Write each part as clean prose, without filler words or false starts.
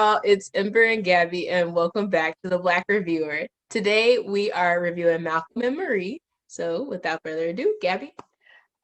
y'all. It's Ember and Gabby, and welcome back to the Black Reviewer. Today, we are reviewing Malcolm and Marie. So, without further ado, Gabby.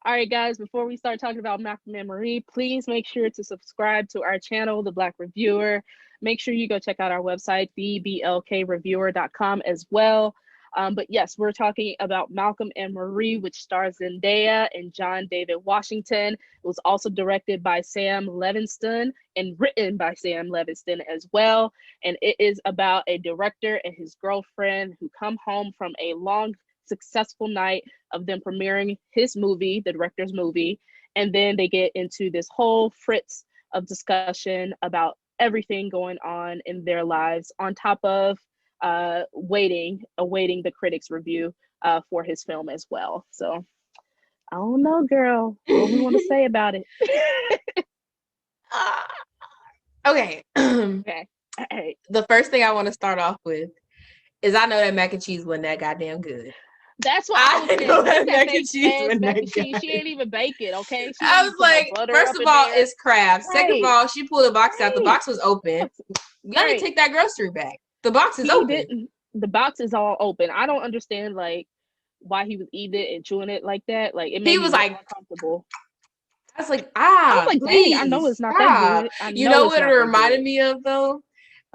All right, guys, before we start talking about Malcolm and Marie, please make sure to subscribe to our channel, The Black Reviewer. Make sure you go check out our website, theblkreviewer.com as well. But yes, we're talking about Malcolm and Marie, which stars Zendaya and John David Washington. It was also directed by Sam Levinson and written by Sam Levinson as well. And it is about a director and his girlfriend who come home from a long, successful night of them premiering his movie, the director's movie. And then they get into this whole fritz of discussion about everything going on in their lives, on top of awaiting the critics' review for his film as well. So I don't know, girl, what we want to say about it. Okay. Okay. All right. The first thing I want to start off with is I know that mac and cheese wasn't that goddamn good. That's why I was saying, know that mac and cheese. She ain't even bake it, okay? I was like, first of all, it's crabs. Right. Second of all, she pulled the box out. The box was open. You gotta take that grocery bag. The box is open. The box is all open. I don't understand like why he was eating it and chewing it like that. Like it made me like uncomfortable. I was like, please, I know it's not that good. You know what it reminded me of though?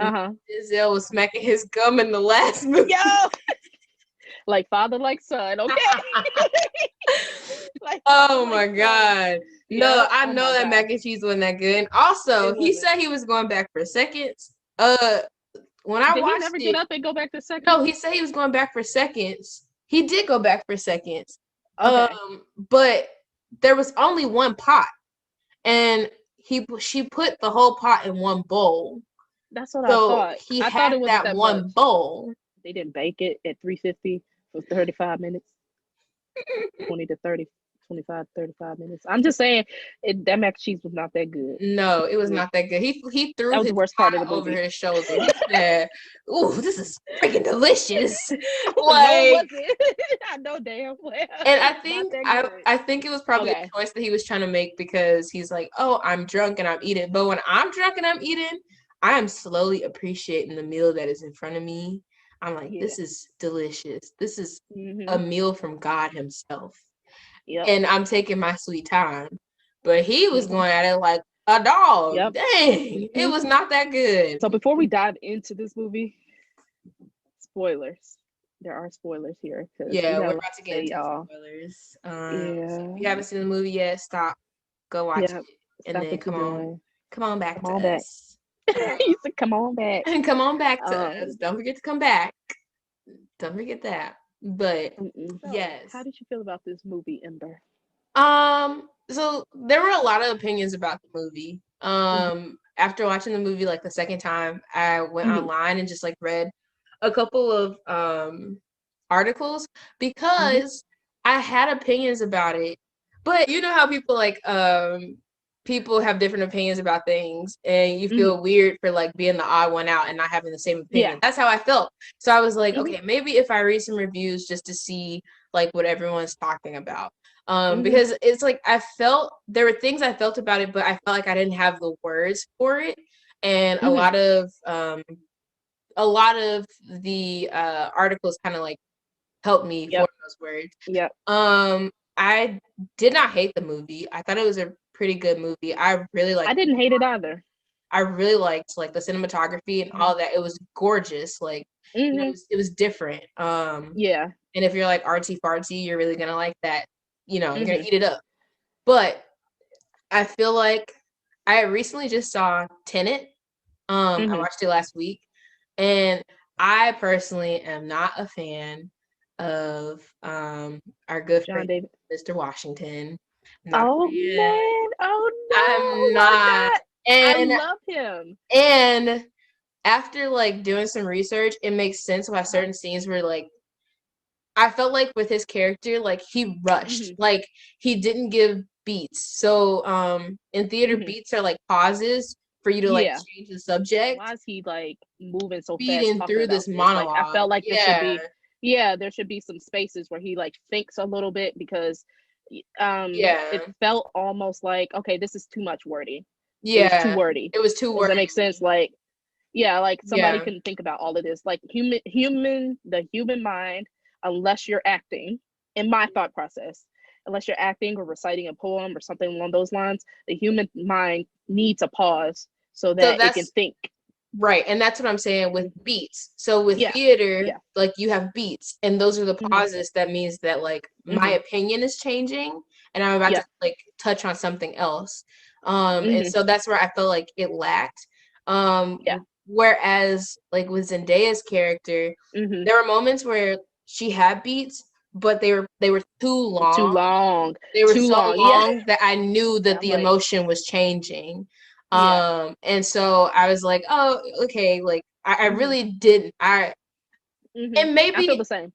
Denzel was smacking his gum in the last movie. Yo! Like father, like son, okay? Like, oh my God. No, I know that mac and cheese wasn't that good. And also, he said he was going back for seconds. When I watched he never get up and go back to seconds? No, he said he was going back for seconds. He did go back for seconds. Okay. But there was only one pot. And she put the whole pot in one bowl. That's what I thought. He had it was that one bowl. They didn't bake it at 350 for 35 minutes. 25, 35 minutes. I'm just saying that mac and cheese was not that good. No, it was not that good. He threw his worst part of the over movie. his shoulder. He said, "Ooh, this is freaking delicious." Like, I know damn well. And I think it was probably a choice that he was trying to make because he's like, "Oh, I'm drunk and I'm eating." But when I'm drunk and I'm eating, I am slowly appreciating the meal that is in front of me. I'm like, this is delicious. This is a meal from God himself. Yep. And I'm taking my sweet time. But he was going at it like a dog. Yep. Dang. It was not that good. So before we dive into this movie, spoilers. There are spoilers here. Yeah, we're about to get into spoilers. So if you haven't seen the movie yet, stop. Go watch it. And then come on back to us. He said, come on back. And come on back to us. Don't forget to come back. Don't forget that. But yes. How did you feel about this movie, Ember? So there were a lot of opinions about the movie. After watching the movie like the second time, I went online and just like read a couple of articles because I had opinions about it. But you know how people like people have different opinions about things and you feel weird for like being the odd one out and not having the same opinion. Yeah. That's how I felt. So I was like, okay, maybe if I read some reviews just to see like what everyone's talking about. Because it's like there were things I felt about it, but I felt like I didn't have the words for it. And a lot of the articles kind of like helped me form those words. Yeah. I did not hate the movie. I thought it was a pretty good movie. I didn't hate it either. I really liked like the cinematography and all that. It was gorgeous. Like it was different. Yeah. And if you're like artsy fartsy, you're really gonna like that. You know, you're gonna eat it up. But I feel like I recently just saw Tenet. I watched it last week, and I personally am not a fan of our good friend Mr. Washington. Oh man! Oh no! I'm not. And I love him. And after like doing some research, it makes sense why certain scenes were like. I felt like with his character, like he rushed, like he didn't give beats. So in theater, beats are like pauses for you to like change the subject. Why is he like moving so fast through this monologue? Like, I felt like there should be some spaces where he like thinks a little bit because it felt almost like, okay, this is too much wording. Yeah, it was too wordy. It was too wordy. Does that make sense? Like Yeah, like somebody Yeah. can think about all of this. Like the human mind, unless you're acting, in my thought process, unless you're acting or reciting a poem or something along those lines, the human mind needs a pause so So that it can that's think. right. And that's what I'm saying with Mhm. beats. So with Yeah, theater, yeah. like you have beats, and those are the Hmm. pauses that means that like my Hmm. opinion is changing and I'm about Yeah. to like touch on something else. And Hmm. so that's where I felt like it lacked. Yeah. Whereas like with Zendaya's character, Hmm. there were moments where she had beats, but they were too Too long. long. They were Too so long. Yeah. long that I knew Yeah. that I'm the like, emotion was changing. yeah. And so I was like, oh, okay, like I Hmm. really didn't. Hmm. And I feel maybe the same.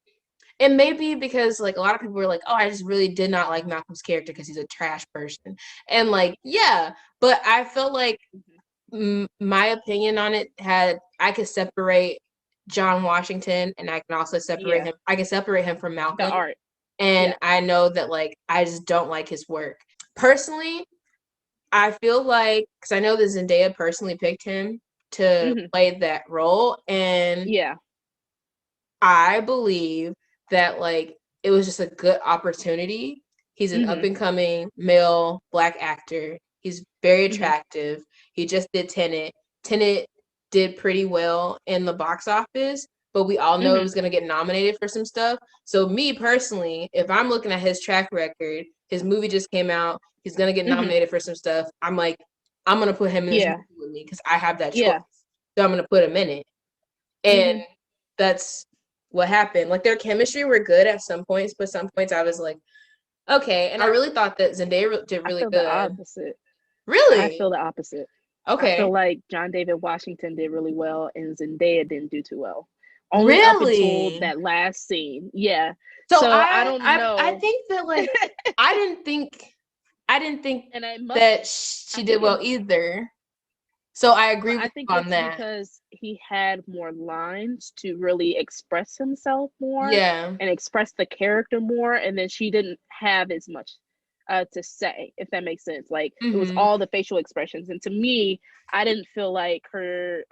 it may be because like a lot of people were like, oh, I just really did not like Malcolm's character because he's a trash person. And like, yeah, but I felt like Hmm. my opinion on it had I could separate John Washington and I can also separate Yeah. him. I can separate him from The Malcolm. art. And Yeah. I know that like I just don't like his work. Personally, I feel like because I know that Zendaya personally picked him to Hmm. play that role, and Yeah. I believe that like it was just a good opportunity. He's an up Hmm. and coming male black actor. He's very Hmm. attractive. He just did Tenet. Tenet did pretty well in the box office, but we all know it Hmm. was going to get nominated for some stuff. So me personally, if I'm looking at his track record, his movie just came out. He's going to get Hmm. nominated for some stuff. I'm like, I'm going to put him in this Yeah. movie with me because I have that choice. Yeah. So I'm going to put him in it. And Hmm. that's what happened. Like their chemistry were good at some points, but some points I was like, okay. And I really thought that Zendaya did I really feel the good. opposite. I Really? feel the opposite. I feel Okay. like John David Washington did really well and Zendaya didn't do too well. Only up until Really? that last scene. Yeah. So So I don't I know. think that like I didn't think I didn't think And I must that I she did think it well either. So I agree I with think you on it's that. because he had more lines to really express himself more Yeah. and express the character more, and then she didn't have as much to say, if that makes sense. Like it was Hmm. all the facial expressions, and to me, I didn't feel like her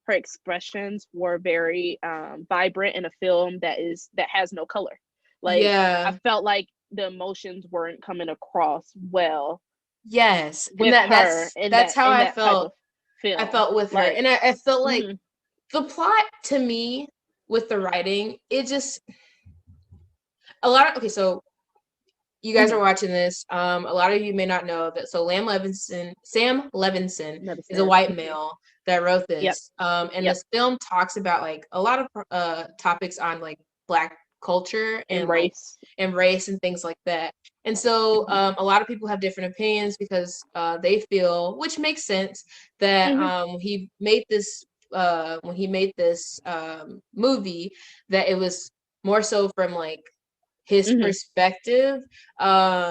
expressions were very vibrant in a film that has no color. Like I Yeah. felt like the emotions weren't coming across well Yes. And with her that's how in I that type of felt. I film. felt with her. Like, And I felt like mhm, the plot to me with the writing, it just a lot of okay, so you guys are mhm, watching this. A lot of you may not know that so Sam Levinson is a medicine. white Mhm. male that wrote Yep, this. And yep. this film talks about like a lot of topics on like black culture And and like race. and race and things like that. And so Mhm, a lot of people have different opinions because they feel, which makes sense, that mhm, when he made this movie, that it was more so from like his mhm, perspective,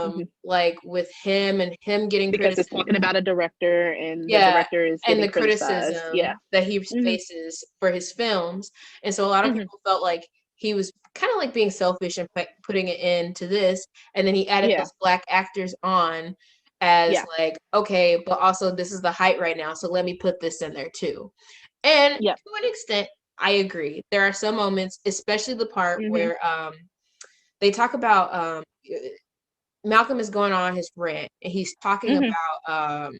mhm. like with him and him getting Because it's criticized. talking about a director, and the Yeah, director is and getting the criticized. Yeah. criticism that he Mhm, faces for his films. And so a lot of mhm. people felt like he was kind of like being selfish and putting it into this. And then he added Yeah, those black actors on as yeah, like, okay, but also this is the height right now. So let me put this in there too. And yeah. to an extent, I agree. There are some moments, especially the part Mhm, where they talk about Malcolm is going on his rant and he's talking mhm. about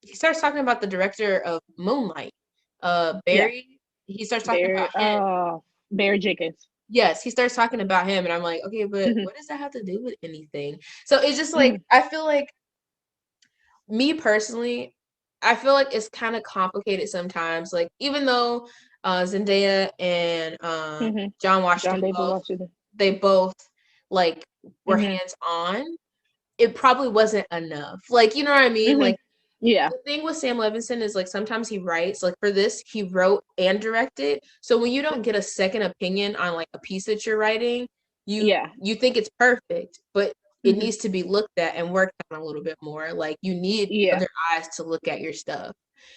he starts talking about the director of Moonlight, Yeah. Barry. He starts talking Bear. about him. Bear Jenkins. Yes, he starts talking about him, and I'm like, okay, but Mhm, what does that have to do with anything? So it's just like mhm, I feel like me personally, I feel like it's kind of complicated sometimes. Like even though Zendaya and mhm. John John Washington David Washington. they both like were Mhm, hands on. It probably wasn't enough. Like you know what I mean? mhm. Like Yeah, the thing with Sam Levinson is like sometimes he writes like for this he wrote and directed. So when you don't get a second opinion on like a piece that you're writing, yeah. you think it's perfect, but it Mhm, needs to be looked at and worked on a little bit more. Like you need yeah. other eyes to look at your stuff,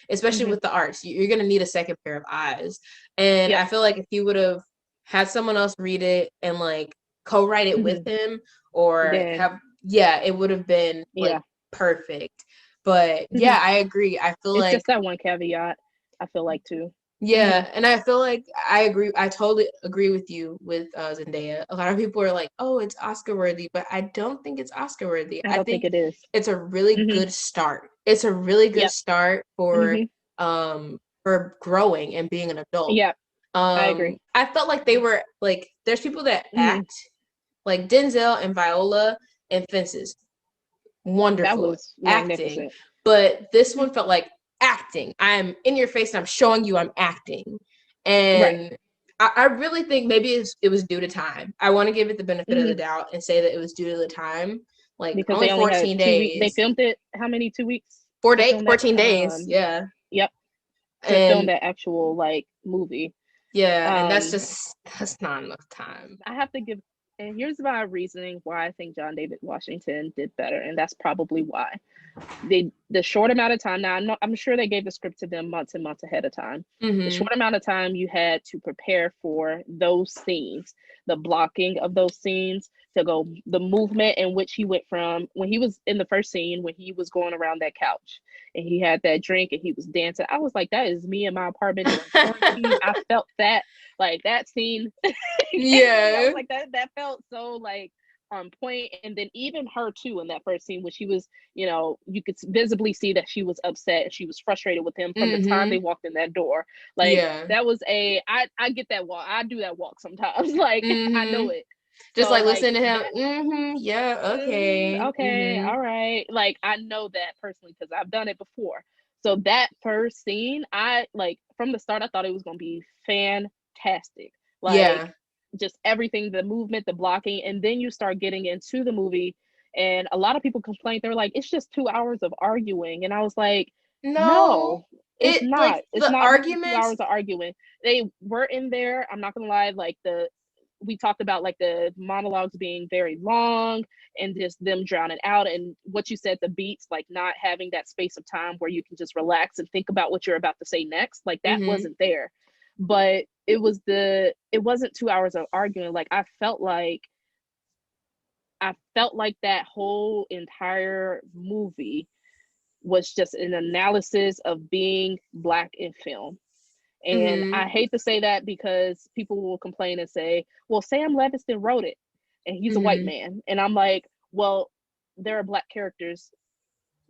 especially Mhm, with the arts. You're gonna need a second pair of eyes. And yep. I feel like if he would have had someone else read it and like co-write it with Mhm. him or Then, have yeah, it would have been like yeah. perfect. But Mhm. yeah, I agree. I feel It's like just that one caveat. I feel like too. Yeah, and I feel like I agree. I totally agree with you with Zendaya. A lot of people are like, "Oh, it's Oscar worthy," but I don't think it's Oscar worthy. I I don't think think it is. it's a really Hmm. good start. It's a really good Yep. start Hmm. for growing and being an adult. Yep. I agree. I felt like they were like there's people that Hmm. act like Denzel and Viola and Fences, That wonderful was acting, magnificent. but this Mhm. one felt like acting. I'm in your face and I'm showing you I'm acting. Right. And I really think maybe it was due to time. I want to give it the benefit of the Hmm. doubt and say that it was due to the time. Like Because only they only had 14 2 weeks. They days. filmed it how many, 2 weeks Four to days, film that? 14 days. Yeah. Yep, to film And that actual like movie. yeah, and Um, that's not enough time. I have to give, and here's my reasoning why I think John David Washington did better, and that's probably why the short amount of time. Now I'm sure they gave the script to them months and months ahead of time. The Mm-hmm. short amount of time you had to prepare for those scenes, the blocking of those scenes, to go the movement in which he went from when he was in the first scene when he was going around that couch and he had that drink and he was dancing. I was like, that is me in my apartment during quarantine. I felt that like that scene came to me. I was Yeah. like, that felt so like on point. And then even her too in that first scene when she was, you could visibly see that she was upset and she was frustrated with him from the time Mm-hmm. they walked in that door. Like Yeah. that was I get that walk. I do that walk sometimes. Like I know Mm-hmm. it. Just So like like listen to him. that. Mm-hmm. Yeah. Okay. Okay, Mm-hmm. all right. Like I know that personally because I've done it before. So that first scene, I like from the start I thought it was gonna be fantastic. Like Yeah. just everything, the movement, the blocking, and then you start getting into the movie and a lot of people complained. They were like, it's just 2 hours of arguing. And I was like, No, no, it's it like not. It's the not really two arguments. hours of arguing. They were in there. I'm not gonna lie, like we talked about like the monologues being very long and just them drowning out and what you said, the beats, like not having that space of time where you can just relax and think about what you're about to say next, like that Mm-hmm. wasn't there. But it wasn't 2 hours of arguing. Like I felt like that whole entire movie was just an analysis of being black in film. And Mm-hmm. I hate to say that because people will complain and say, well, Sam Levinson wrote it and he's a white Mm-hmm. man. And I'm like, well, there are black characters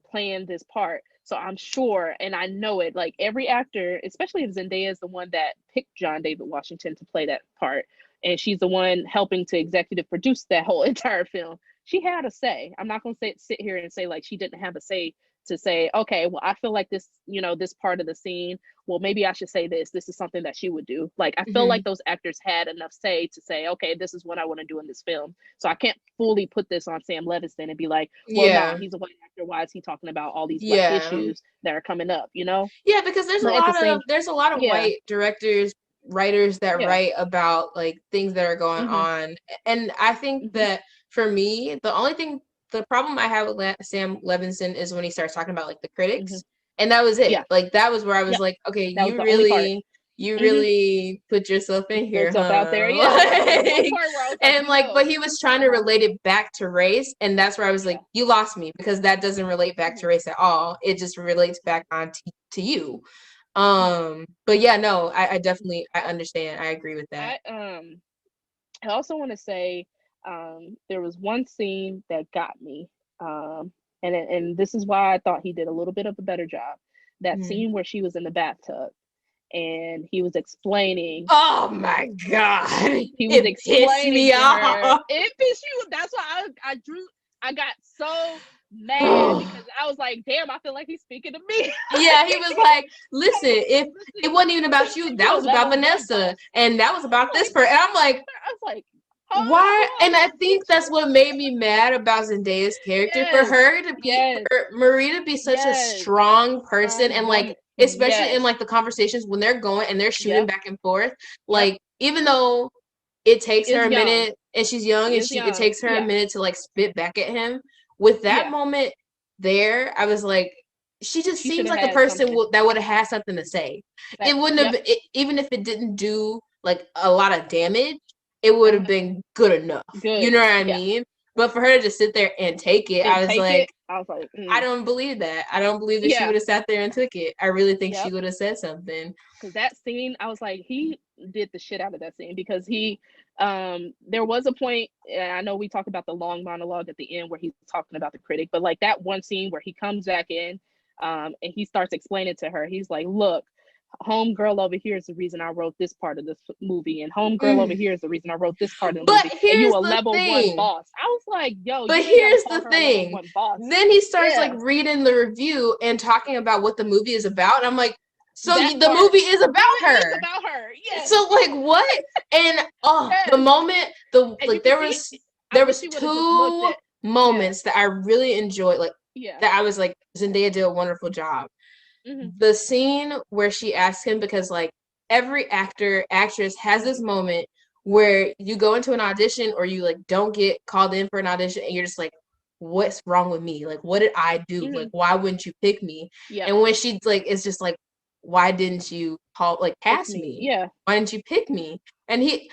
playing this part. So I'm sure, and I know it, like every actor, especially if Zendaya is the one that picked John David Washington to play that part, and she's the one helping to executive produce that whole entire film. She had a say. I'm not going to sit here and say like she didn't have a say to say, okay, well, I feel like this, this part of the scene, well, maybe I should say this. This is something that she would do. Like, I feel Mm-hmm. like those actors had enough say to say, okay, this is what I want to do in this film. So I can't fully put this on Sam Levinson and be like, well, nah, Yeah. he's a white actor. Why is he talking about all these black Yeah. issues that are coming up, you know? Yeah, because But at the same, there's a lot of yeah, white directors, writers that yeah, write about like things that are going hmm, on. And I think hmm, that for me, the problem I have with Sam Levinson is when he starts talking about like the hmm, critics. And that was it. yeah, Like that was where I was yep. like, okay, That was the only part. you Hmm. really put yourself in here, Yourself out there. huh? Yeah, that was the one Like, part where I was like, and like, but he was trying to uh-huh, relate it back to race, and that's where I was like, yeah. you lost me because that doesn't relate back to Hmm. race at all. It just relates back on to you. Hmm. But yeah, no, I definitely I understand. I agree with that. I I also want to say there was one scene that got me, and this is why I thought he did a little bit of a better job. That Mhm. scene where she was in the bathtub and he was explaining. Oh my god, He was it pissed explaining me to her. off. It pissed you. That's why I drew. I got so mad Oh. because I was like, damn, I feel like he's speaking to me. Yeah, he was like, listen, if it Listen, wasn't even about take you, it to that a was about level one, Vanessa, boss. and that was about this person. And I'm like, I was like, why? hold And I on, think bitch. that's what made me mad about Zendaya's character. Yes, yes, For Marie to be such a yes. strong person, Strong and like, woman. especially in Yes. like the conversations when they're going and they're shooting Yep. back and forth, Yep. like, even though it She takes her is a young. minute and she's young She and is it young. takes her a Yeah. minute to like spit back at him, with that Yeah. moment there, I was like, she just She should seems have like a had person something. that would have had something to say. It That. wouldn't have Yep. been, even if it didn't do like a lot of damage, it would have Uh-huh. been good enough. You Good. know what I Yeah. mean? But for her to just sit there and take it, I was like, I mm. don't believe that. I don't believe that she Yeah. would have sat there and took it. I really think she Yep. would have said something. Because that scene, I was like, he did the shit out of that scene because there was a point, and I know we talked about the long monologue at the end where he's talking about the critic, but like that one scene where he comes back in, and he starts explaining to her, he's like, look, homegirl over here is the reason I wrote this part of this movie, and homegirl over here is the reason I wrote this part of the movie. And you a level one boss. I was like, yo, but here's the thing. Then he starts like reading the review and talking about what the movie is about, and I'm like, so the movie is about her. It's about her. Yes. So like what? And the moment there was 2 moments that I really enjoyed, like that I was like, Zendaya did a wonderful job. Mm-hmm. The scene where she asked him, because like every actress has this moment where you go into an audition or you like don't get called in for an audition and you're just like, what's wrong with me? Like, what did I do? Mm-hmm. Like, why wouldn't you pick me? Yeah. And when she like is just like, why didn't you cast me? Yeah. Why didn't you pick me? And he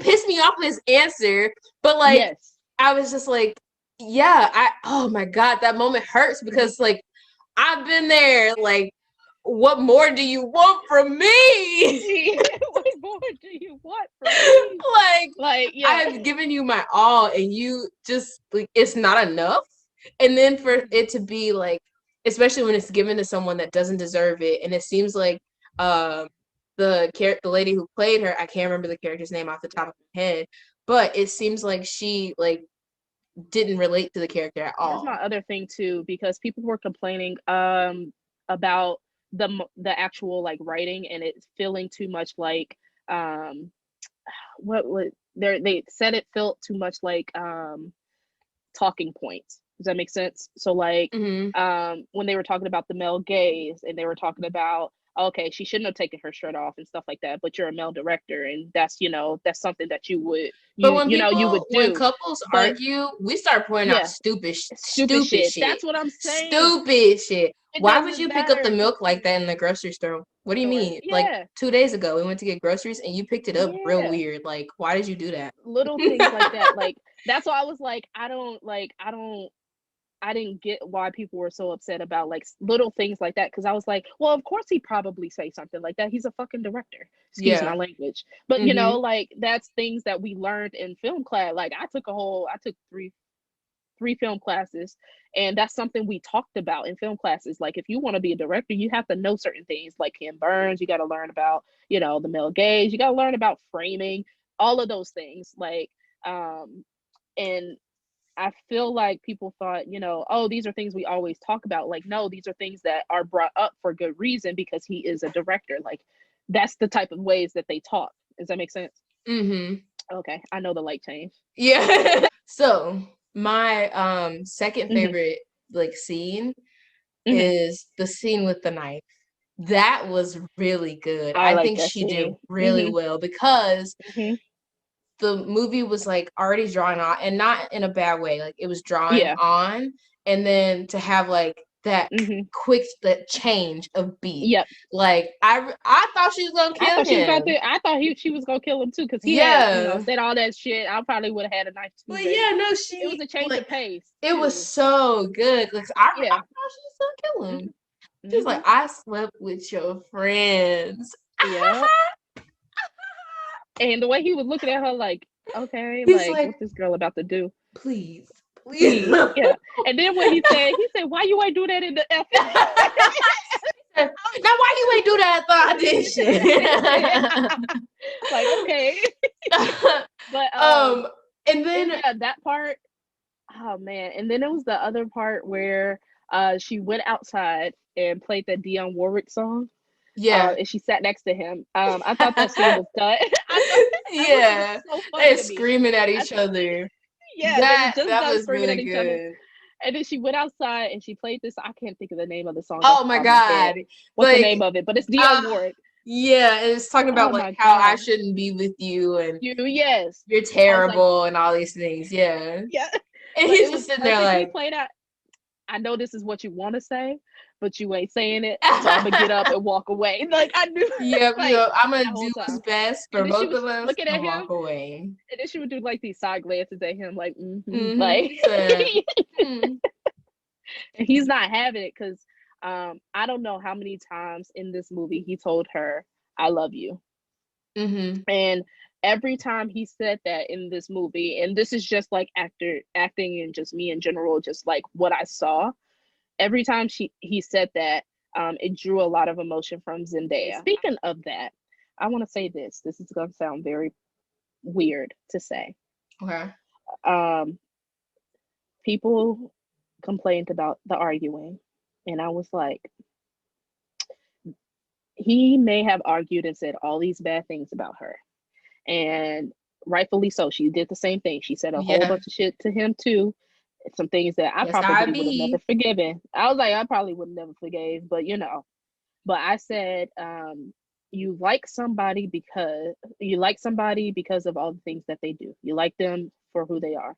pissed me off with his answer. But like, I was just like, oh my God, that moment hurts because like, I've been there. Like, what more do you want from me? What more do you want from me? Like, I've given you my all, and you just like, it's not enough. And then for it to be like, especially when it's given to someone that doesn't deserve it, and it seems like the lady who played her, I can't remember the character's name off the top of my head, but it seems like she like didn't relate to the character at all. That's my other thing too, because people were complaining about the actual like writing and it's feeling too much like they said it felt too much like talking points. Does that make sense? So like when they were talking about the male gaze and they were talking about, okay, she shouldn't have taken her shirt off and stuff like that, but you're a male director and that's that's something that you would you would do. When couples argue, we start pointing out stupid shit. That's what I'm saying. Stupid shit. Why would you pick up the milk like that in the grocery store? What do you mean? Yeah. Like 2 days ago we went to get groceries and you picked it up real weird. Like, why did you do that? Little things like that. Like that's why I was like, I didn't get why people were so upset about like little things like that, because I was like, well, of course he'd probably say something like that. He's a fucking director. Excuse my language. But you know, like that's things that we learned in film class. Like I took three film classes, and that's something we talked about in film classes. Like if you want to be a director, you have to know certain things like Ken Burns. You got to learn about, the male gaze. You got to learn about framing, all of those things. Like, and I feel like people thought, oh, these are things we always talk about. Like, no, these are things that are brought up for good reason because he is a director. Like, that's the type of ways that they talk. Does that make sense? Mm-hmm. Okay, I know the light changed. Yeah. So my second favorite like scene is the scene with the knife. That was really good. I think she did really well because the movie was like already drawn on, and not in a bad way. Like it was drawing on, and then to have like that quick change of beat. Yep. Like I thought she was gonna kill him. I thought she was gonna kill him too, because he had, said all that shit. I probably would have had a knife too. But it was a change of pace. It was so good. Like I thought she was gonna kill him. She's like, I slept with your friends. Yeah. And the way he was looking at her, like, okay, like what's this girl about to do? Please. Yeah. And then when he said, why you ain't do that in the F? Now why you ain't do that at the audition? Like, okay. But and then that part, oh man. And then it was the other part where she went outside and played that Dionne Warwick song. Yeah. And she sat next to him. I thought that scene was done. They're screaming at each other. Yeah, that was really good. And then she went outside and she played this. I can't think of the name of the song. Oh my God. What's the name of it? But it's Dionne Warwick. Yeah, it's talking about how I shouldn't be with you and you're terrible and all these things. Yeah. Yeah. And he's just sitting there like, played out. I know this is what you want to say, but you ain't saying it. So I'm gonna get up and walk away. Like I knew. Yep, Like yep. I'm gonna that whole do what's time. best for And then she both was of us looking at and him, walk away. and then she would do like these side glances at him, like, Mm-hmm. like, Hmm. and he's not having it because I don't know how many times in this movie he told her, "I love you," Mm-hmm. and every time he said that in this movie, and this is just like acting and just me in general, just like what I saw. Every time he said that, it drew a lot of emotion from Zendaya. Speaking of that, I want to say this. This is going to sound very weird to say. Okay. Um, people complained about the arguing, and I was like, he may have argued and said all these bad things about her, and rightfully so. She did the same thing. She said a whole Yeah. bunch of shit to him too. Some things that I Yes, I probably would have be. never forgiven. I was like, I probably would have never forgave, but But I said, you like somebody because of all the things that they do. You like them for who they are,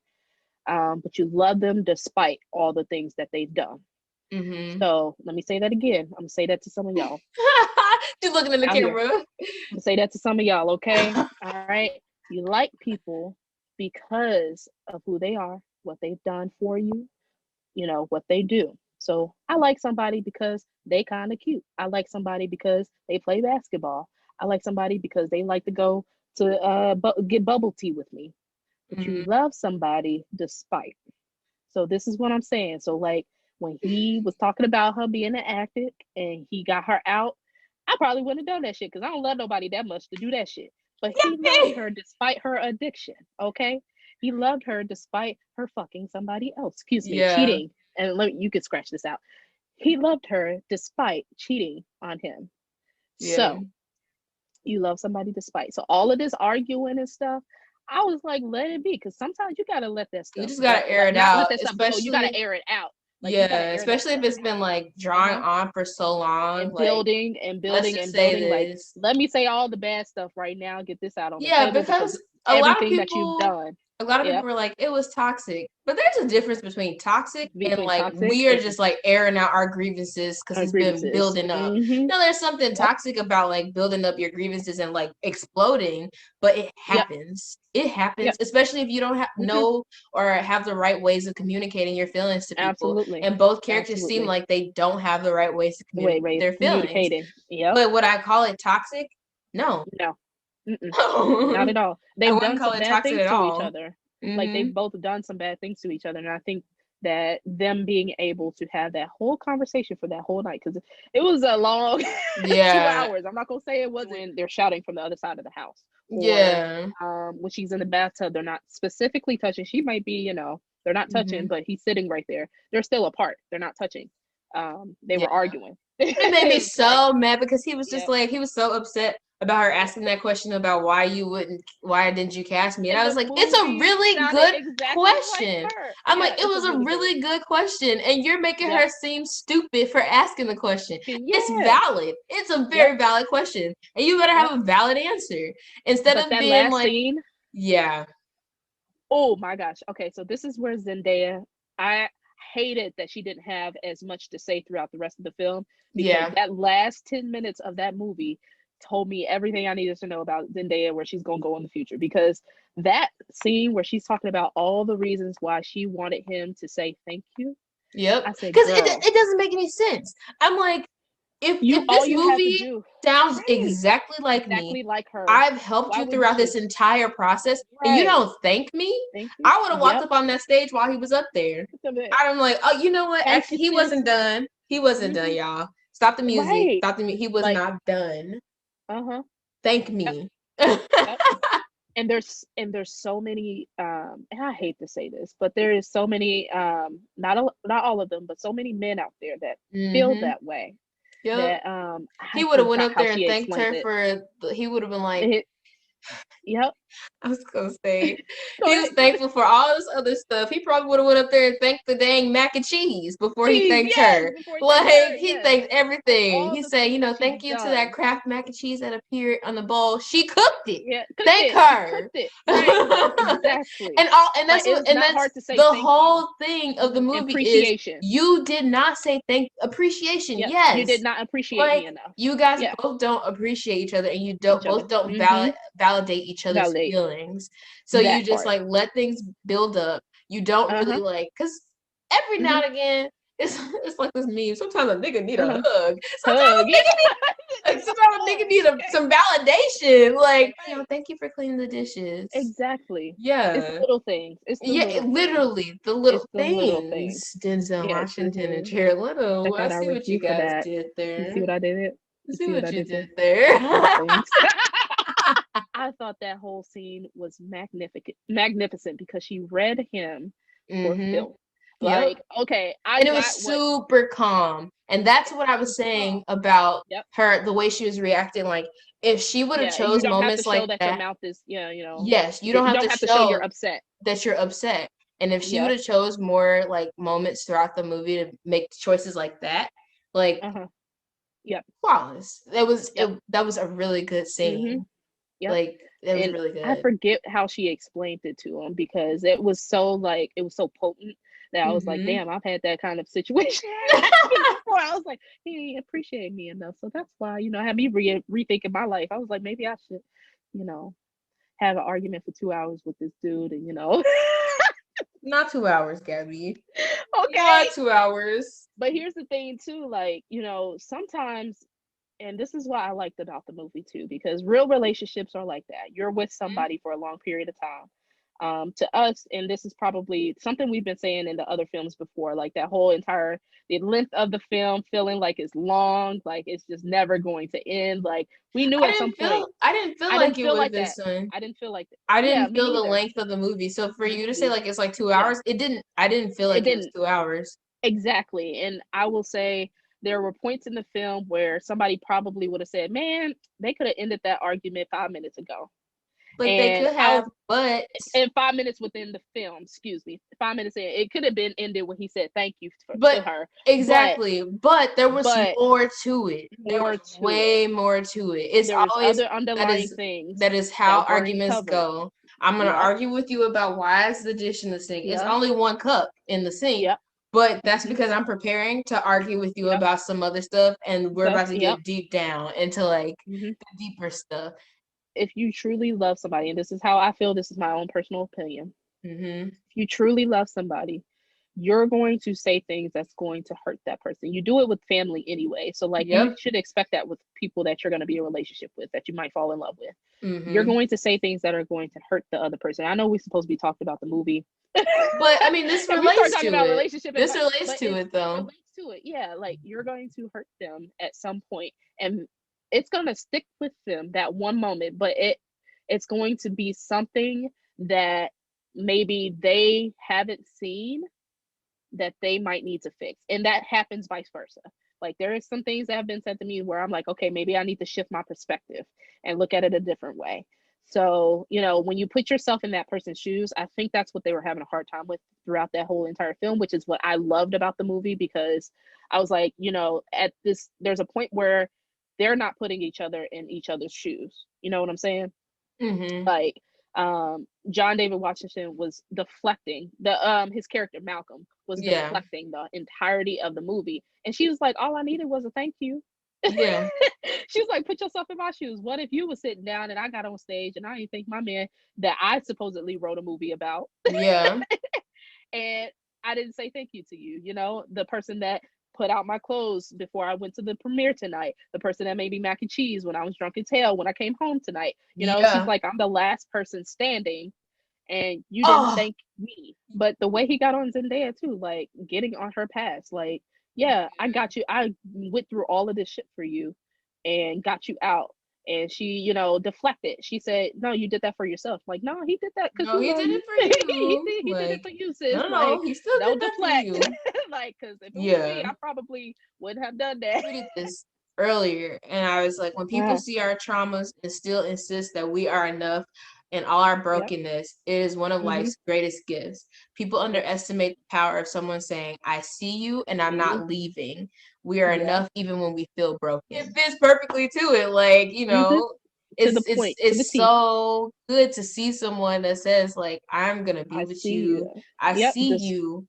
but you love them despite all the things that they've done. Mm-hmm. So let me say that again. I'm gonna say that to some of y'all. Just looking in the Out here. camera. I'm gonna say that to some of y'all, okay? All right. You like people because of who they are, what they've done for you, what they do. So I like somebody because they kind of cute. I like somebody because they play basketball. I like somebody because they like to go to get bubble tea with me. But Mm-hmm. you love somebody despite. So this is what I'm saying. So like when he was talking about her being an addict and he got her out, I probably wouldn't have done that shit because I don't love nobody that much to do that shit. But he loved her despite her addiction. Okay. He loved her despite her fucking somebody else. Excuse me, Yeah. cheating. And you could scratch this out. He loved her despite cheating on him. Yeah. So you love somebody despite. So all of this arguing and stuff, I was like, let it be, because sometimes you gotta let that stuff. You just gotta air it not out, let that stuff go. You gotta especially air it out. Like you gotta yeah, air especially if it's been like drawing on for so long. and Like, building and let's building just and say building. Like, this. let me say all the bad stuff right now. Get this out on the Yeah, table because because a lot of everything that you've people done. a lot of people were like, it was toxic. But there's a difference between toxic and Between like toxic we are and just like airing out our grievances because it's been grievances. building up. Mhm. No, there's something toxic about like building up your grievances and like exploding, but it happens. It happens, especially if you don't know or have the right ways of communicating your feelings to people. Absolutely. And both characters seem like they don't have the right ways to communicate their feelings. But would I call it toxic? No. No. Not at all. They've done some bad things to each other. Mm-hmm. Like they've both done some bad things to each other, and I think that them being able to have that whole conversation for that whole night, because it was a long 2 hours. I'm not gonna say it wasn't when they're shouting from the other side of the house. Or, when she's in the bathtub, they're not specifically touching. She might be, they're not touching, but he's sitting right there. They're still apart. They're not touching. They were arguing. It made me so mad because he was just like, he was so upset about her asking that question about why didn't you cast me? And I was like, it's a really good question. I'm like, it was a really good question. And you're making her seem stupid for asking the question. It's valid. It's a very valid question. And you better have a valid answer. Instead of being like, scene, oh my gosh. Okay, so this is where Zendaya, I hated that she didn't have as much to say throughout the rest of the film, because that last 10 minutes of that movie told me everything I needed to know about Zendaya, where she's gonna go in the future. Because that scene where she's talking about all the reasons why she wanted him to say thank you. Yep. Because it doesn't make any sense. I'm like, if this movie sounds exactly like me, like her, I've helped you throughout this entire process, and you don't thank me. I would have walked up on that stage while he was up there. I'm like, oh, you know what? Actually, he wasn't done. He wasn't done, y'all. Stop the music. Stop the music. He was not done. Thank me. And there's so many, and I hate to say this, but there is so many, not all of them, but so many men out there that feel that way. That he would have went up there and thanked her for. He would have been like, I was gonna say Go he was ahead. thankful for all this other stuff. He probably would have went up there and thanked the dang mac and cheese before he Cheese, thanked yes, her. before he thanked Like her, he yes. thanked everything. All He the said, things that thank she's you to that done. Kraft mac and cheese that appeared on the bowl. She cooked it. Yeah, cooked Thank it. She her. cooked it. Right. Exactly. And Like that's it what was and not that's hard to say the thank you. whole thing of the movie is Appreciation. you did not say thank appreciation. Yep. You did Yes. not appreciate Like me enough. you guys Yeah. both don't appreciate each other and you Each don't other. both don't Mm-hmm. validate each other's Validate feelings. So you that just part. like let things build up. You don't really Uh-huh. like because every Mm-hmm. now and again it's like this meme. Sometimes a nigga need a Uh-huh. hug. Hug. Yeah. Sometimes a nigga need some validation. Like, Right. thank you for cleaning the dishes. Exactly. It's the Yeah. little things. It's the Yeah, little things. literally the little It's the little things. things. Denzel Yes. Washington and Mm-hmm. Jared Leto. Check I out our see what you review for guys that. did You see there. what I did it? I You see see what what I you did there? did there. Little things. I thought that whole scene was magnificent because she read him for Mm-hmm. film. Yep. Like, okay, I And it was got what super calm. And that's it what I was was super saying calm. about Yep. her, the way she was reacting. Like, if she would have Yeah, you chose don't have to moments show like that your that, mouth is, yeah, yes, you don't you have don't to have to show you're show upset. that you're upset. And if she would Yep. have chose more like moments throughout the movie to make choices like that, like Uh-huh. Yep. flawless. Yep. That was a really good Mm-hmm. scene. Yep. Like it was And really I good. forget how she explained it to him because it was so like it was so potent that I was like, Mm-hmm. damn, I've had that kind of situation before. I was like, he ain't appreciate me enough, so that's why I had me rethinking my life. I was like, maybe I should, you know, have an argument for 2 hours with this dude, and Not 2 hours, Gabby. okay. Not 2 hours. But here's the thing too, like sometimes. And this is what I liked about the movie too, because real relationships are like that. You're with somebody for a long period of time. To us, and this is probably something we've been saying in the other films before, like that whole entire the length of the film feeling like it's long, like it's just never going to end. Like we knew at some point. I didn't feel I like didn't it feel with like that. this one. I didn't feel like that. I Yeah, didn't me feel the neither. length of the movie. So for Me you to say neither. like it's like two Yeah, hours, it didn't I didn't feel it like it was didn't 2 hours. exactly. And I will say there were points in the film where somebody probably would have said, "Man, they could have ended that argument 5 minutes ago." Like they And could have, but and 5 minutes within the film, excuse me, 5 minutes in, it could have been ended when he said thank you to but her. exactly. But there was But more to it. There more was to it. way more to it. It's There was always other underlying things that is how that weren't arguments covered. go. I'm gonna Yep. argue with you about why is the dish in the sink. It's Yep. only one cup in the sink, Yep. but that's Mm-hmm. because I'm preparing to argue with you Yep. about some other stuff, and we're Stuff. about to Yep. get deep down into like Mm-hmm. the deeper stuff. If you truly love somebody, and this is how I feel, this is my own personal opinion. Mm-hmm. If you truly love somebody, you're going to say things that's going to hurt that person. You do it with family anyway. So like you Yep. should expect that with people that you're going to be in a relationship with, that you might fall in love with. You're Mm-hmm. going to say things that are going to hurt the other person. I know we're supposed to be talking about the movie. But I mean, this And we start relates talking to about it. relationship This advice, relates but to it, it though. relates to it. Yeah, like you're going to hurt them at some point, and it's going to stick with them that one moment, but it's going to be something that maybe they haven't seen that they might need to fix. And that happens vice versa. Like there is some things that have been said to me where I'm like, okay, maybe I need to shift my perspective and look at it a different way. So, when you put yourself in that person's shoes, I think that's what they were having a hard time with throughout that whole entire film, which is what I loved about the movie because I was like, there's a point where they're not putting each other in each other's shoes. You know what I'm saying? Mm-hmm. Like John David Washington was deflecting his character Malcolm was Yeah. deflecting the entirety of the movie, and she was like, all I needed was a thank you. Yeah. She was like, put yourself in my shoes. What if you were sitting down and I got on stage and I didn't think my man that I supposedly wrote a movie about Yeah. and I didn't say thank you to you, the person that put out my clothes before I went to the premiere tonight, the person that made me mac and cheese when I was drunk as hell when I came home tonight. She's Yeah. like, I'm the last person standing and you didn't Oh, thank me. But the way he got on Zendaya too, like getting on her past, like, yeah, I got you. I went through all of this shit for you and got you out. And she, deflected. She said, "No, you did that for yourself." Like, no, he did that because no, he he love did you. it for you. He did it Like, for you, sis. no, Like, he still no did that for deflect. you. Like, because if it was me, Yeah. I probably wouldn't have done that. Tweeted this earlier, and I was like, when people see our traumas and still insist that we are enough, and all our Yep. brokenness, it is one of Mhm. life's greatest gifts. People underestimate the power of someone saying, I see you and I'm not leaving. We are Yeah. enough even when we feel broken. It fits perfectly to it. Like, you Mhm. know, To the point, to the it's T. so good to see someone that says, like, I'm gonna be I with see you. you. I Yep. see you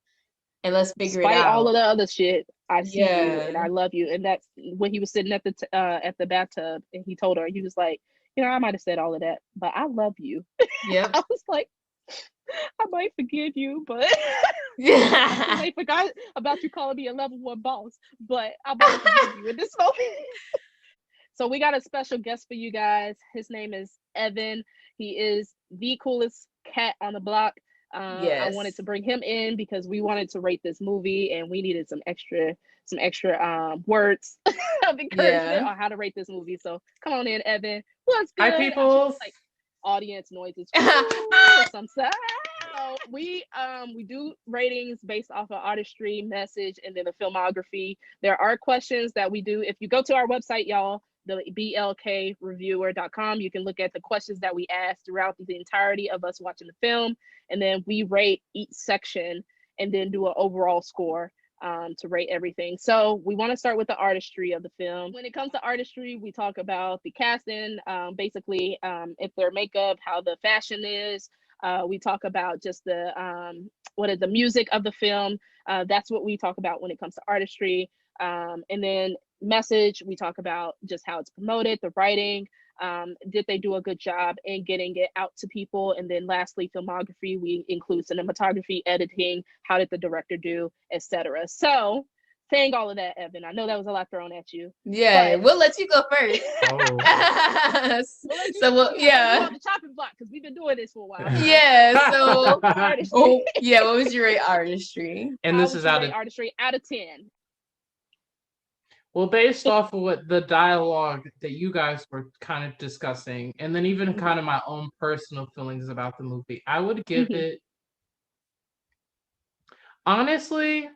and let's figure it Despite all out. of the other shit, I see you and I Yeah. love you. And that's when he was sitting at the bathtub and he told her, he was like, you know, I might have said all of that, but I love you. Yep. I was like, I might forgive you, but I Yeah. might forgot about you calling me a level 1 boss, but I might forgive you in this moment. So we got a special guest for you guys. His name is Evan. He is the coolest cat on the block. I wanted Yes. to bring him in because we wanted to rate this movie and we needed some extra words of encouragement Yeah. on how to rate this movie. So come on in, Evan. What's Hi, good? I should people. do like audience noises or some stuff. So we do ratings based off of artistry, message, and then the filmography. There are questions that we do. If you go to our website, y'all, the blkreviewer.com, you can look at the questions that we asked throughout the entirety of us watching the film, and then we rate each section and then do an overall score to rate everything. So we want to start with the artistry of the film. When it comes to artistry, we talk about the casting, basically if their makeup, how the fashion is. We talk about just the what is the music of the film. That's what we talk about when it comes to artistry. And then message, we talk about just how it's promoted, the writing, did they do a good job in getting it out to people? And then lastly, filmography, we include cinematography, editing, how did the director do, etc. So saying all of that, Evan, I know that was a lot thrown at you. Yeah, but we'll let you go first. Oh. we'll let you, So we'll, you yeah. on the chopping block because we've been doing this for a while. Yeah, so Artistry. oh, yeah, what was your rate artistry? And How this would is you out rate of artistry out of 10? well, based off of what the dialogue that you guys were kind of discussing, and then even kind of my own personal feelings about the movie, I would give it honestly.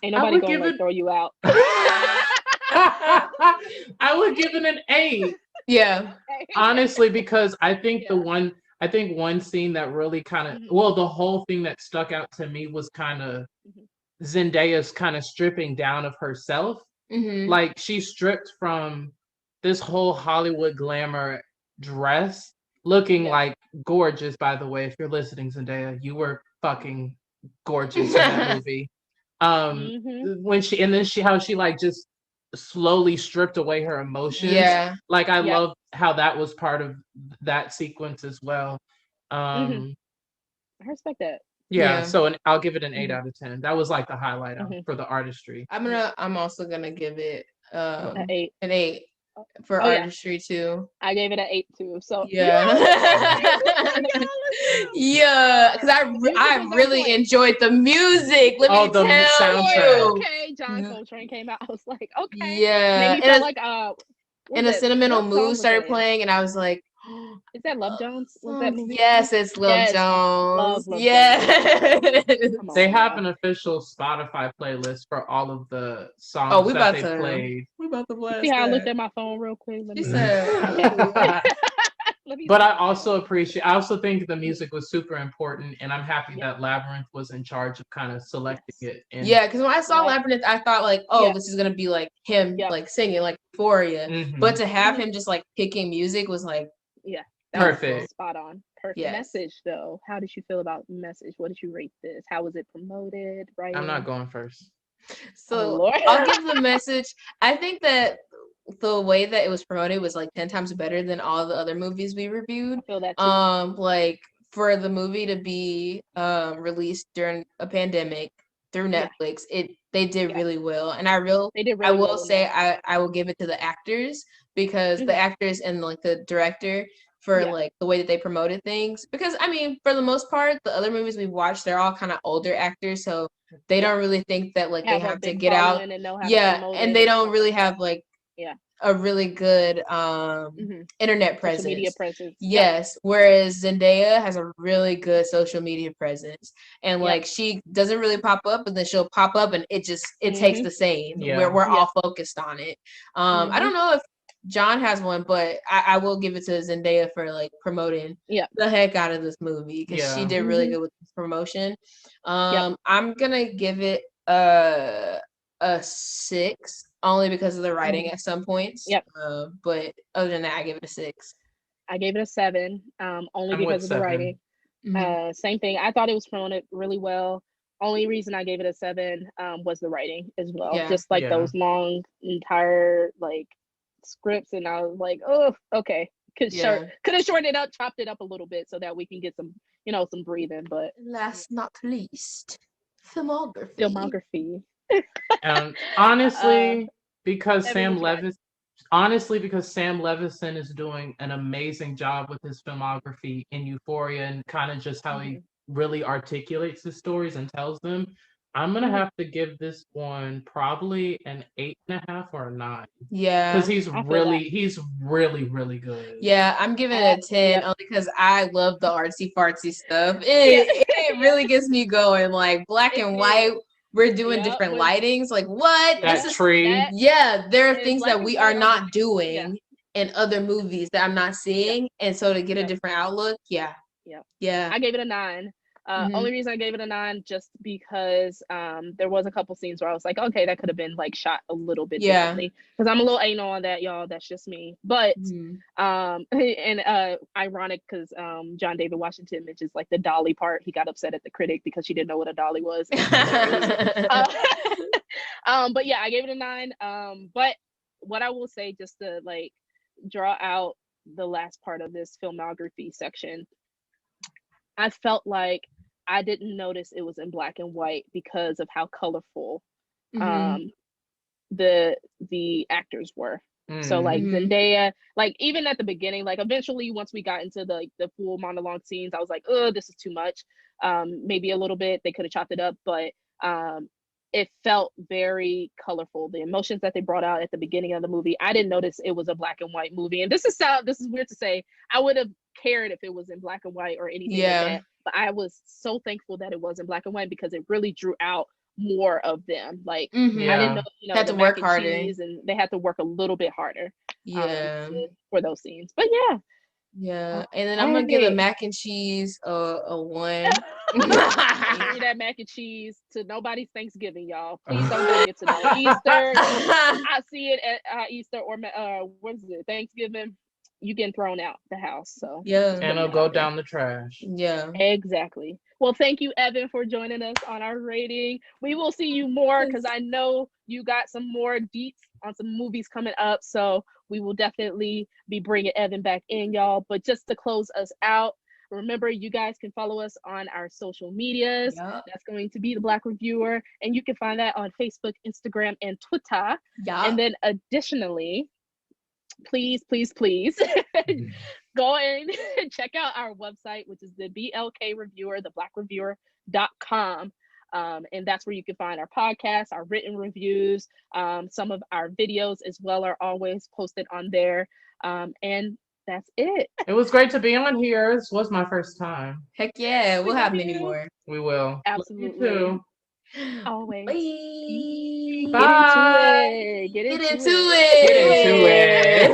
Ain't I nobody would gonna give like it. throw you out. I would give it an 8. Yeah. Honestly, because I think Yeah. one scene that really kind of Mhm. well, the whole thing that stuck out to me was kind of Mhm. Zendaya's kind of stripping down of herself. Mm-hmm. Like she stripped from this whole Hollywood glamour dress, looking Yeah. like gorgeous. By the way, if you're listening, Zendaya, you were fucking gorgeous in that movie. Mhm. When she and then she how she like just slowly stripped away her emotions. Yeah. Like I Yep. love how that was part of that sequence as well. Mhm. Um I respect that. yeah, Yeah. so I'll give it an 8 Mhm. out of 10. That was like the highlight Mhm. for the artistry. I'm also gonna give it An 8. an 8 for Oh yeah, artistry too. I gave it an 8 too. So Yeah. Yeah, because I really enjoyed the music. Let Oh, me the tell soundtrack. you. Okay, John Coltrane came out. I was like, okay. Made Yeah, me feel like what and was a that? sentimental What song mood was started that? playing, and I was like, Is that Love Jones? Was that movie? yes, it's Lil Yes. Jones. Love Jones. Yes. Come They on have now. an official Spotify playlist for all of the Oh, songs that they played. we about to You see blast how I looked that. at my phone real quick? Let She me said, let me But see. I also think the music was super important, and I'm happy Yeah. that Labyrinth was in charge of kind of selecting Yes. it. And yeah, because when I saw Yep. Labyrinth, I thought like, oh, Yep. this is gonna be like him Yep. like singing like Euphoria, Mhm. but to have him just like picking music was like, Yeah. That was Perfect. spot on. Perfect. Yes. Message though. How did you feel about Message? What did you rate this? How was it promoted? Right. I'm not going first. so Lord. I'll give the message. I think that the way that it was promoted was like 10 times better than all the other movies we reviewed. I feel that too. Like for the movie to be released during a pandemic through Yeah. Netflix, they did Yeah. really well. And They did I really will well in say that. I will give it to the actors because the Mhm. actors and like the director for Yeah. like the way that they promoted things. Because I mean, for the most part, the other movies we've watched, they're all kind of older actors, so they Yeah. don't really think that like they Have a have to big get out. following and know how to Yeah, promote and it they and don't stuff really like that. have like Yeah. a really good internet Social media presence. presence. Yep. Yes, whereas Zendaya has a really good social media presence, and Yep. like she doesn't really pop up, and then she'll pop up, and it takes Mhm. the same. Yeah. We're Yeah. all focused on it. I Mhm. don't know if John has one, but I will give it to Zendaya for like promoting the heck out of this movie because she did really good with this promotion. I'm gonna give it a 6 only because of the writing at some points. But other than that, I give it a 6. I gave it a 7, only because of the writing. Same thing. I thought it was promoted really well. Only reason I gave it a 7 was the writing as well. Just like those long entire like scripts, and I was like, oh, okay. Could have shortened it up, chopped it up a little bit so that we can get some, some breathing. But last not least, filmography. And honestly, because Sam Levinson is doing an amazing job with his filmography in Euphoria and kind of just how he really articulates his stories and tells them, I'm gonna have to give this one probably an 8.5 or a 9. Yeah, because he's really good. Yeah, I'm giving it a 10 only because I love the artsy fartsy stuff. It really gets me going. Like black and white, we're doing different lightings. Like what? That tree. There are things that we are not doing in other movies that I'm not seeing, and so to get a different outlook, I gave it a 9. Only reason I gave it a 9 just because there was a couple scenes where I was like, okay, that could have been like shot a little bit differently. Because I'm a little anal on that, y'all. That's just me. But and ironic because John David Washington mentions like the dolly part. He got upset at the critic because she didn't know what a dolly was. But yeah, I gave it a 9. But what I will say, just to like draw out the last part of this filmography section, I felt like I didn't notice it was in black and white because of how colorful the actors were. So like Zendaya, like even at the beginning, like eventually once we got into the full monologue scenes, I was like, oh, this is too much. Maybe a little bit, they could have chopped it up, but it felt very colorful. The emotions that they brought out at the beginning of the movie, I didn't notice it was a black and white movie. And this is weird to say. I would have cared if it was in black and white or anything like that. But I was so thankful that it was in black and white because it really drew out more of them. Like I didn't know, had to work harder, and they had to work a little bit harder. For those scenes. But and then I'm gonna give the mac and cheese a 1. Give that mac and cheese to nobody's Thanksgiving, y'all. Please don't go get to no Easter. I see it at Easter or what is it, Thanksgiving. You getting thrown out the house, so and it'll go down the trash. Exactly. Well, thank you, Evan, for joining us on our rating. We will see you more because I know you got some more deets on some movies coming up, so we will definitely be bringing Evan back in, y'all. But just to close us out, remember, you guys can follow us on our social medias. That's going to be The Black Reviewer, and you can find that on Facebook, Instagram, and Twitter. And then additionally, please go and check out our website, which is the BLK Reviewer, thebblackreviewer.com. And that's where you can find our podcasts, our written reviews, some of our videos as well are always posted on there. And that's it. It was great to be on here. This was my first time. Heck yeah, we'll have many more. We will. Absolutely. You too. Always. Bye. Get into it. Get into it.